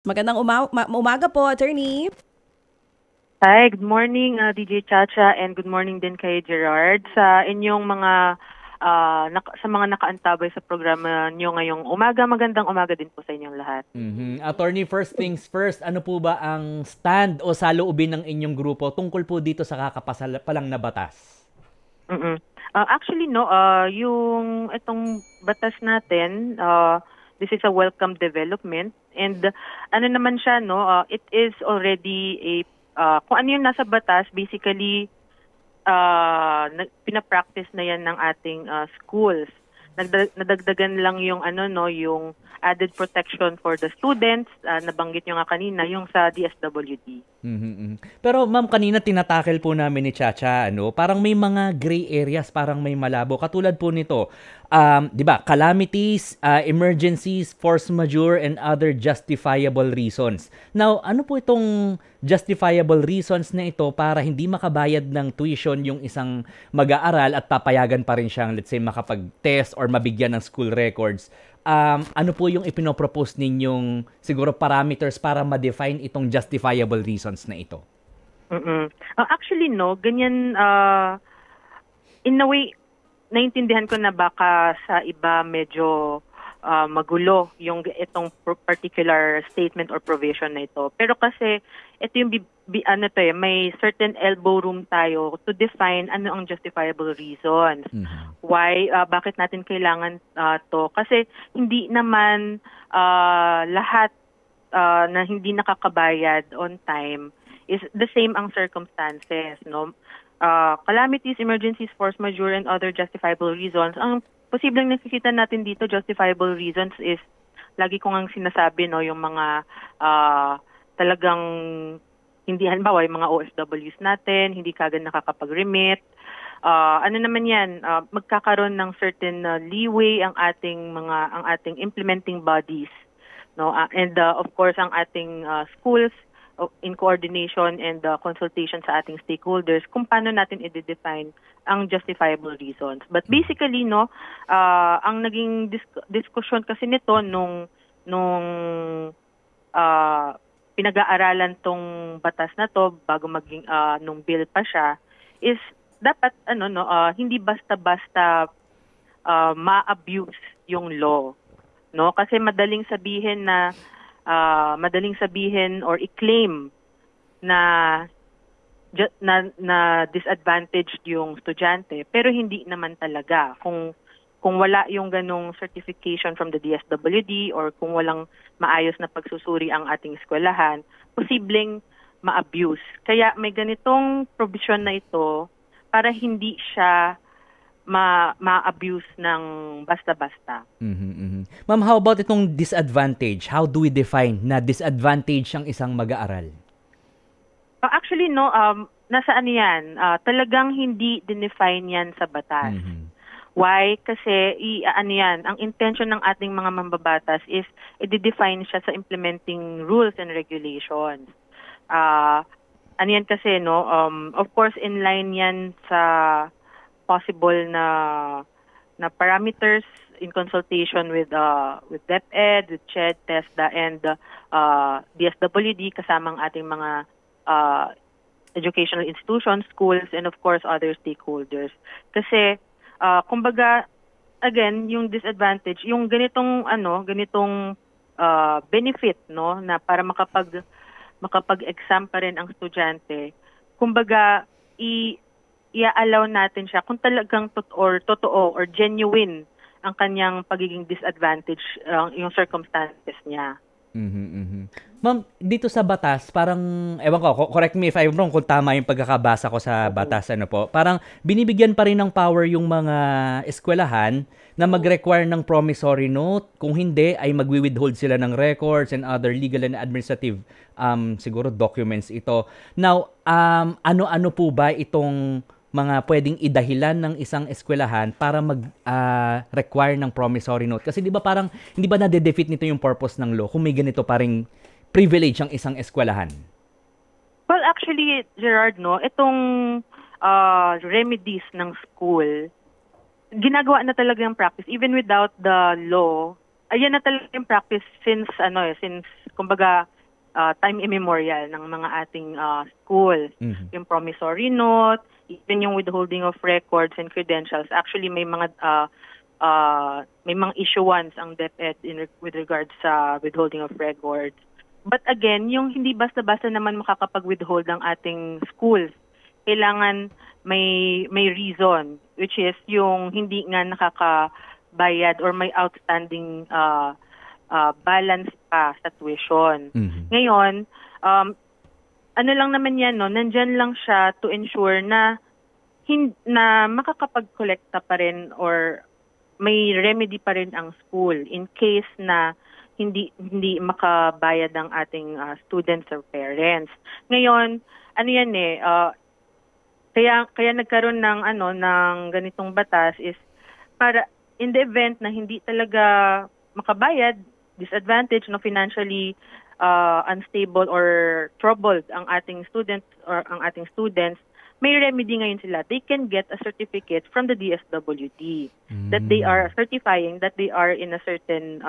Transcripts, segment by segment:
Magandang umaga po, attorney. Hi, good morning DJ Chacha and good morning din kay Gerard sa inyong mga sa mga nakaantabay sa programa niyo ngayong umaga. Magandang umaga din po sa inyong lahat. Attorney, first things first, ano po ba ang stand o saloobin ng inyong grupo tungkol po dito sa kakapasalang na batas? Actually no, yung itong batas natin, this is a welcome development and ano naman siya no, it is already a kung ano yung nasa batas, basically, pinapractice na yan ng ating schools. Nadagdagan lang yung yung added protection for the students, nabanggit nyo nga kanina, yung sa DSWD. Pero ma'am, kanina tinatakel po namin ni Chacha, parang may mga gray areas, parang may malabo. Katulad po nito, di ba, calamities, emergencies, force majeure, and other justifiable reasons. Now, ano po itong justifiable reasons na ito para hindi makabayad ng tuition yung isang mag-aaral at papayagan pa rin siyang, let's say, makapag-test or mabigyan ng school records? Ano po yung ipinopropose ninyong siguro parameters para ma-define itong justifiable reasons na ito? Actually, no, ganyan, in a way, naintindihan ko na baka sa iba medyo magulo yung itong particular statement or provision na ito. Pero kasi ito yung may certain elbow room tayo to define ano ang justifiable reasons. Why, bakit natin kailangan to? Kasi hindi naman lahat na hindi nakakabayad on time is the same ang circumstances, no? Calamities, emergencies, force majeure, and other justifiable reasons. Ang posibleng nakikita natin dito, justifiable reasons is, lagi ko ngang sinasabi, no, yung mga talagang hindi, halimbawa, yung mga OFWs natin, hindi kagad nakakapag-remit. Ano naman yan, magkakaroon ng certain leeway ang ating implementing bodies, no, and of course ang ating schools in coordination and consultation sa ating stakeholders kung paano natin i-define ang justifiable reasons. But basically, no, ang naging diskusyon kasi nito nung pinag-aaralan tong batas na to bago maging nung bill pa siya is dapat hindi basta-basta ma-abuse yung law, no? Kasi madaling sabihin or i-claim na disadvantaged yung estudyante pero hindi naman talaga kung wala yung ganong certification from the DSWD or kung walang maayos na pagsusuri ang ating eskwelahan, posibleng ma-abuse. Kaya may ganitong provision na ito para hindi siya ma-abuse ng basta-basta. Ma'am, how about itong disadvantage? How do we define na disadvantage ang isang mag-aaral? Actually, no, nasaan yan? Talagang hindi dinefine yan sa batas. Why? Kasi ang intention ng ating mga mambabatas is i-define siya sa implementing rules and regulations. Yan kasi, no, of course, in line yan sa possible na parameters in consultation with DepEd, with CHED, TESDA, and DSWD, kasamang ating mga educational institutions, schools, and of course other stakeholders. Kasi kumbaga, again, yung disadvantage, yung ganitong benefit, no, na para makapag-exam pa rin ang estudyante, kumbaga i-allow natin siya kung talagang totoo or genuine ang kanyang pagiging disadvantage, yung circumstances niya. Ma'am, dito sa batas, parang, ewan ko, correct me if I'm wrong kung tama yung pagkakabasa ko sa batas, parang binibigyan pa rin ng power yung mga eskwelahan na mag-require ng promissory note. Kung hindi, ay magwi-withhold sila ng records and other legal and administrative siguro documents ito. Now, ano-ano po ba itong mga pwedeng idahilan ng isang eskwelahan para mag-require ng promissory note? Kasi di ba parang, hindi ba nade-defeat nito yung purpose ng law kung may ganito paring privilege ang isang eskwelahan? Well, actually, Gerard, no, itong remedies ng school, ginagawa na talaga yung practice. Even without the law, ayan na talaga yung practice since kumbaga time immemorial ng mga ating schools. Yung promissory note, even yung withholding of records and credentials. Actually may mga issuance ang DepEd with regards sa withholding of records. But again, yung hindi basta-basta naman makakapag-withhold ang ating schools. Kailangan may reason, which is yung hindi nga nakakabayad or may outstanding balance pa sa tuition. Ngayon, ano lang naman yan, no? Nandyan lang siya to ensure na makakapag-collecta pa rin or may remedy pa rin ang school in case na hindi makabayad ang ating students or parents. Ngayon, ano yan kaya nagkaroon ng ganitong batas is para in the event na hindi talaga makabayad, disadvantage, financially unstable or troubled ang ating students may remedy ngayon sila. They can get a certificate from the DSWD that they are certifying that they are in a certain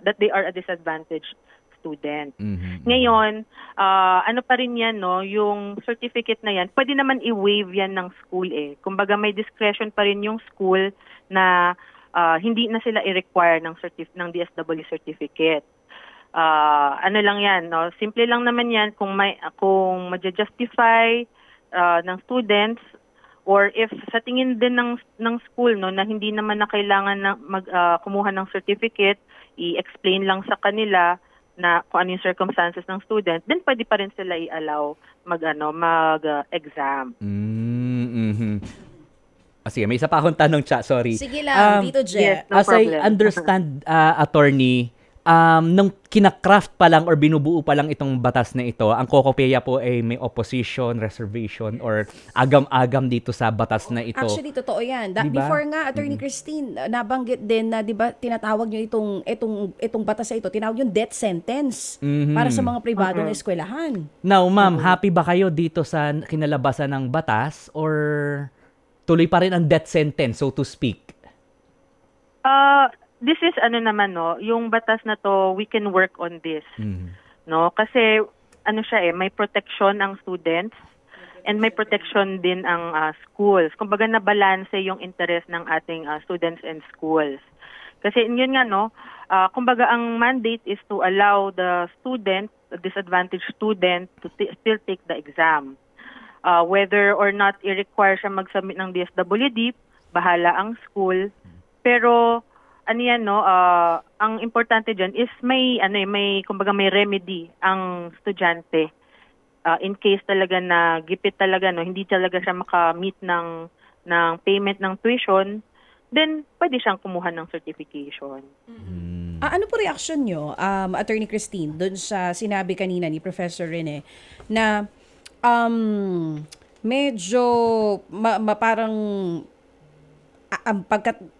that they are a disadvantaged student. Ngayon, ano pa rin yan, no? Yung certificate na yan, pwede naman i-waive yan ng school Kumbaga may discretion pa rin yung school na hindi na sila i-require ng DSWD certificate. Ano lang yan, no? Simple lang naman yan kung ma-justify ng students or if sa tingin din ng school na hindi naman na kailangan na kumuha ng certificate, i-explain lang sa kanila na kung ano yung circumstances ng student, then pwede pa rin sila i-allow mag-exam. Sige, may isa pa akong tanong, sorry. Sige lang, Tito Je. Yes, no as problem. I understand, attorney, nung kinakraft pa lang or binubuo pa lang itong batas na ito, ang COCOPEA po ay may opposition, reservation, or agam-agam dito sa batas na ito. Actually, totoo yan. Diba? Before nga, Attorney Christine, nabanggit din na, di ba, tinatawag nyo itong batas na ito, tinawag yung death sentence para sa mga pribadong eskwelahan. Now, ma'am, happy ba kayo dito sa kinalabasan ng batas or tuloy pa rin ang death sentence, so to speak? This is yung batas na to, we can work on this. No? Kasi siya may protection ang students and may protection din ang schools. Kumbaga na-balance yung interest ng ating students and schools. Kasi yun nga kumbaga ang mandate is to allow the disadvantaged student to still take the exam. Whether or not i-require siya mag-submit ng DSWD, bahala ang school. Pero ang importante diyan is may kumbaga may remedy ang estudyante in case talaga na gipit talaga hindi talaga siya maka-meet ng payment ng tuition, then pwede siyang kumuha ng certification. Ano po reaction nyo, Attorney Christine, doon sa sinabi kanina ni Professor Rene na medyo parang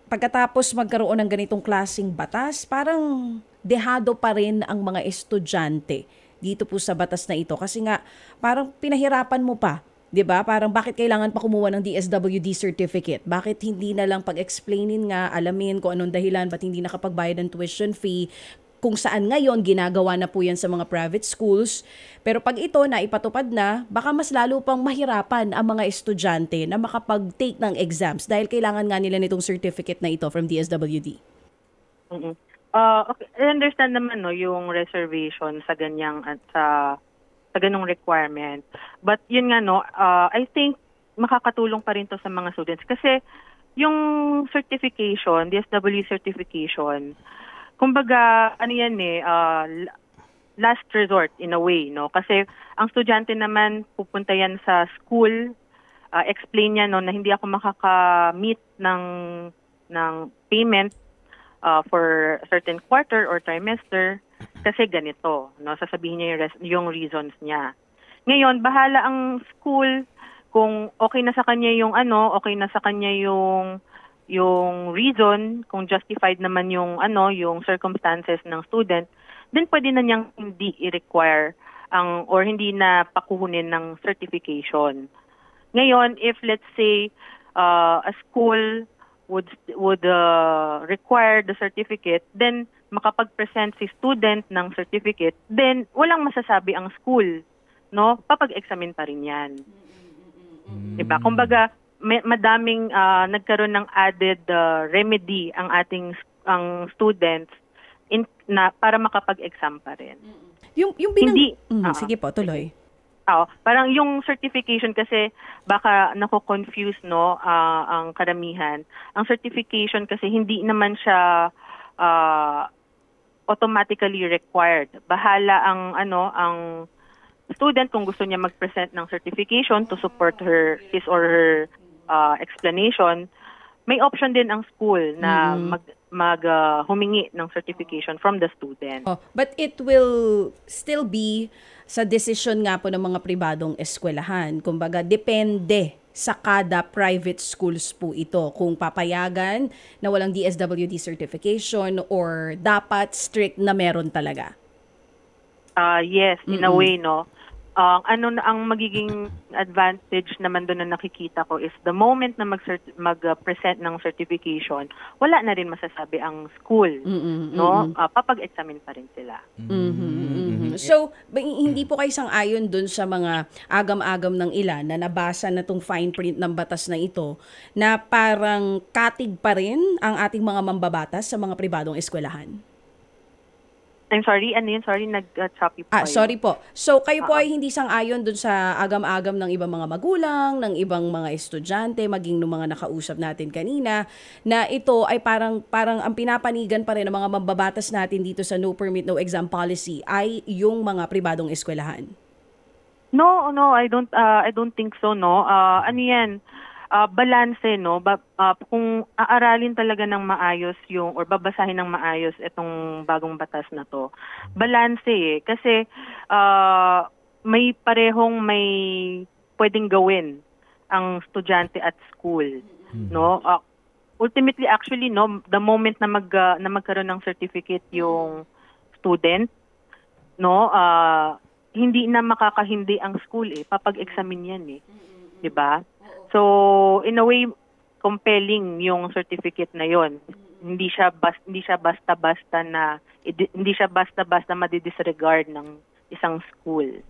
pagkatapos magkaroon ng ganitong klaseng batas, parang dehado pa rin ang mga estudyante dito po sa batas na ito. Kasi nga, parang pinahirapan mo pa, di ba? Parang bakit kailangan pa kumuha ng DSWD certificate? Bakit hindi na lang pag-explainin nga, alamin kung anong dahilan, ba't hindi nakapagbayad ng tuition fee, kung saan ngayon ginagawa na po yan sa mga private schools. Pero pag ito na ipatupad na, baka mas lalo pang mahirapan ang mga estudyante na makapag-take ng exams dahil kailangan nga nila nitong certificate na ito from DSWD. Okay, I understand naman yung reservation sa ganyang sa ganung requirement. But yun nga I think makakatulong pa rin to sa mga students kasi yung certification, DSWD certification, kumbaga, last resort in a way, Kasi ang estudyante naman, pupunta yan sa school, explain niya, na hindi ako makaka-meet ng payment for a certain quarter or trimester kasi ganito, Sasabihin niya yung reasons niya. Ngayon, bahala ang school kung okay na sa kanya yung okay na sa kanya yung reason, kung justified naman yung circumstances ng student, then pwede na niyang hindi i-require or hindi na pakuhunin ng certification. Ngayon, if let's say a school would require the certificate, then makapag-present si student ng certificate, then walang masasabi ang school, no? Papag-examine pa rin 'yan. Diba? Kumbaga, madaming nagkaroon ng added remedy ang ang students na para makapag-exam pa rin. Yung sige po, tuloy. Parang yung certification kasi baka nako-confuse no ang karamihan. Ang certification kasi hindi naman siya automatically required. Bahala ang student kung gusto niya mag-present ng certification to support his or her explanation. May option din ang school na humingi ng certification from the student. But it will still be sa desisyon nga po ng mga pribadong eskwelahan. Kumbaga, depende sa kada private schools po ito kung papayagan na walang DSWD certification or dapat strict na meron talaga. Yes, in a way, no. Ang magiging advantage naman doon na nakikita ko is the moment na mag-present ng certification, wala na rin masasabi ang school, no? Papag-examine pa rin sila. So, hindi po kayo sang-ayon doon sa mga agam-agam ng ilan na nabasa na tong fine print ng batas na ito na parang katig pa rin ang ating mga mambabatas sa mga pribadong eskwelahan? I'm sorry, ano yun? Sorry, nag-choppy po kayo. Sorry po. So, kayo po ay hindi sang-ayon dun sa agam-agam ng ibang mga magulang, ng ibang mga estudyante, maging ng mga nakausap natin kanina, na ito ay parang ang pinapanigan pa rin ng mga mambabatas natin dito sa no permit, no exam policy ay yung mga pribadong eskwelahan? No, I don't think so, no. Ano yan? Balanse, no? Kung aaralin talaga ng maayos or babasahin ng maayos itong bagong batas na to, balanse kasi may pwedeng gawin ang estudyante at school, no? Ultimately, actually, no, the moment na magkaroon ng certificate yung student, no, hindi na makakahindi ang school papag-examine yan 'di ba? So, in a way, compelling yung certificate na yon. Hindi siya basta-basta madidisregard ng isang school.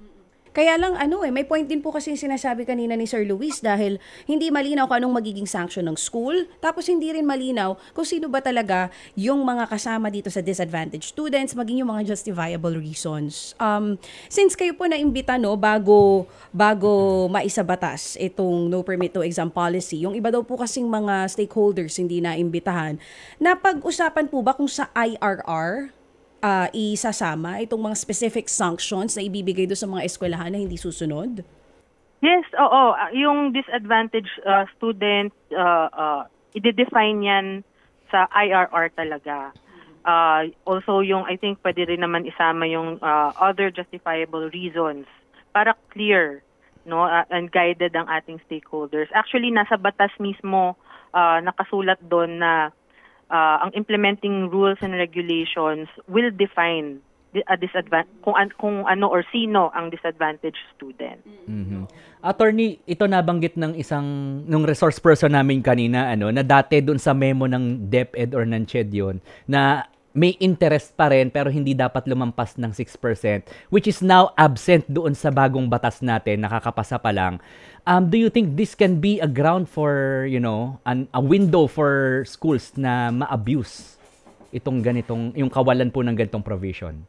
Kaya lang may point din po kasi yung sinasabi kanina ni Sir Luis dahil hindi malinaw kung anong magiging sanction ng school, tapos hindi rin malinaw kung sino ba talaga yung mga kasama dito sa disadvantaged students, maging yung mga justifiable reasons. Since kayo po naimbita bago maisabatas itong no permit no exam policy, yung iba daw po kasing mga stakeholders hindi naimbitahan, napag-usapan po ba kung sa IRR isasama itong mga specific sanctions na ibibigay doon sa mga eskwelahan na hindi susunod? Yes, oo. Yung disadvantaged student, i-define yan sa IRR talaga. Also, I think pwede rin naman isama yung other justifiable reasons para clear, no, and guided ang ating stakeholders. Actually, nasa batas mismo nakasulat doon na ang implementing rules and regulations will define kung ano or sino ang disadvantaged student. Attorney, ito nabanggit nung resource person namin kanina na dati doon sa memo ng DepEd or ng CHED yun, na may interest pa rin pero hindi dapat lumampas ng 6%, which is now absent doon sa bagong batas natin, nakakapasa pa lang. Do you think this can be a ground for, a window for schools na ma-abuse itong yung kawalan po ng ganitong provision?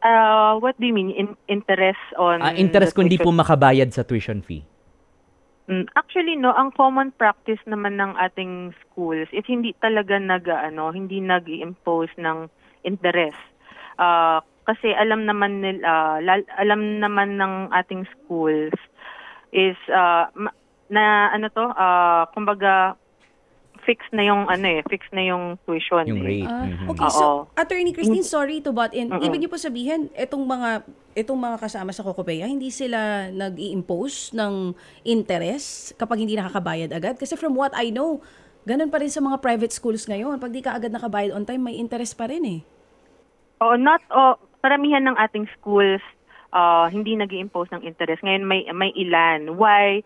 What do you mean? Interest on interest kung hindi po makabayad sa tuition fee? Actually, no, ang common practice naman ng ating schools is hindi talaga hindi nag-i-impose ng interest. Kasi alam naman ng ating schools is kumbaga fix na yung tuition. Yung rate. Okay, so Attorney Christine, sorry to butt in. Ibig niyo po sabihin itong mga kasama sa Cocopeya, hindi sila nag-i-impose ng interest kapag hindi nakakabayad agad? Kasi from what I know, ganun pa rin sa mga private schools ngayon. Pag di ka agad nakabayad on time, may interest pa rin Paramihan ng ating schools hindi nag-i-impose ng interest. Ngayon may ilan. Why?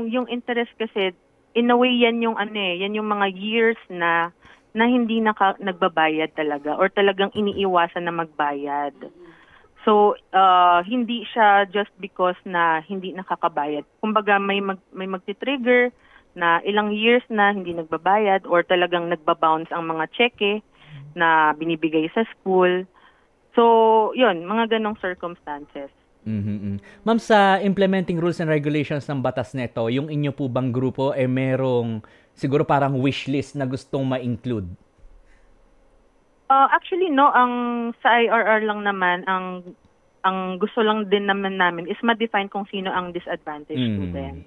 Yung interest kasi in a way yan yung yan yung mga years na hindi nagbabayad talaga or talagang iniiwasan na magbayad. So, hindi siya just because na hindi nakakabayad. Kumbaga, may magti-trigger na ilang years na hindi nagbabayad or talagang nagbabounce ang mga cheque na binibigay sa school. So, yun, mga ganong circumstances. Ma'am, sa implementing rules and regulations ng batas nito, yung inyo po bang grupo merong siguro parang wishlist na gustong ma-include? Actually, no, ang sa IRR lang naman, ang gusto lang din naman namin is ma-define kung sino ang disadvantaged student.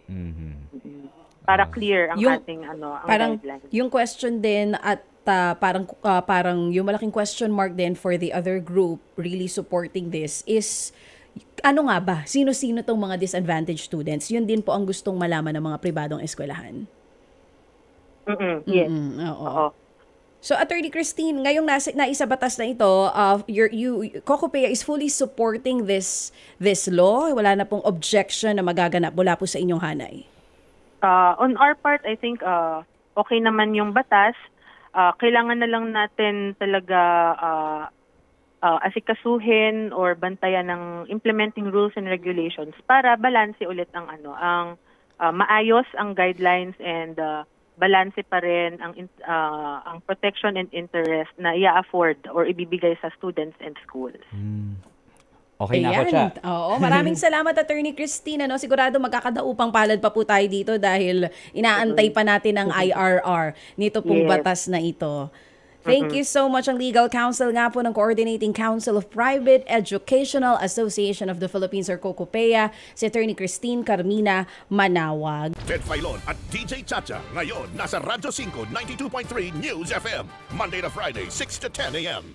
Para clear ang ating ang guidelines. Yung question din at parang yung malaking question mark din for the other group really supporting this is ano nga ba? Sino-sino tong mga disadvantaged students? Yun din po ang gustong malaman ng mga pribadong eskwelahan. Yes. Oo. So, Attorney Christine, ngayong naisa batas na ito, COCOPEA is fully supporting this law. Wala na pong objection na magaganap mula po sa inyong hanay. On our part, I think okay naman yung batas. Kailangan na lang natin talaga asikasuhin or bantayan ng implementing rules and regulations para balanse ulit ang maayos ang guidelines and balanse pa rin ang protection and interest na i-afford or ibibigay sa students and schools. Okay na ako siya. Oo, maraming salamat, Attorney Christine. Sigurado magkakadaupang palad pa po tayo dito dahil inaantay pa natin ang IRR nito pong batas na ito. Thank you so much ang legal counsel nga po ng Coordinating Council of Private Educational Association of the Philippines or COCOPEA, si Attorney Christine Carmina Manawag. Ted Filon at DJ Chacha ngayon nasa Radyo 5 92.3 News FM Monday to Friday 6 to 10 a.m.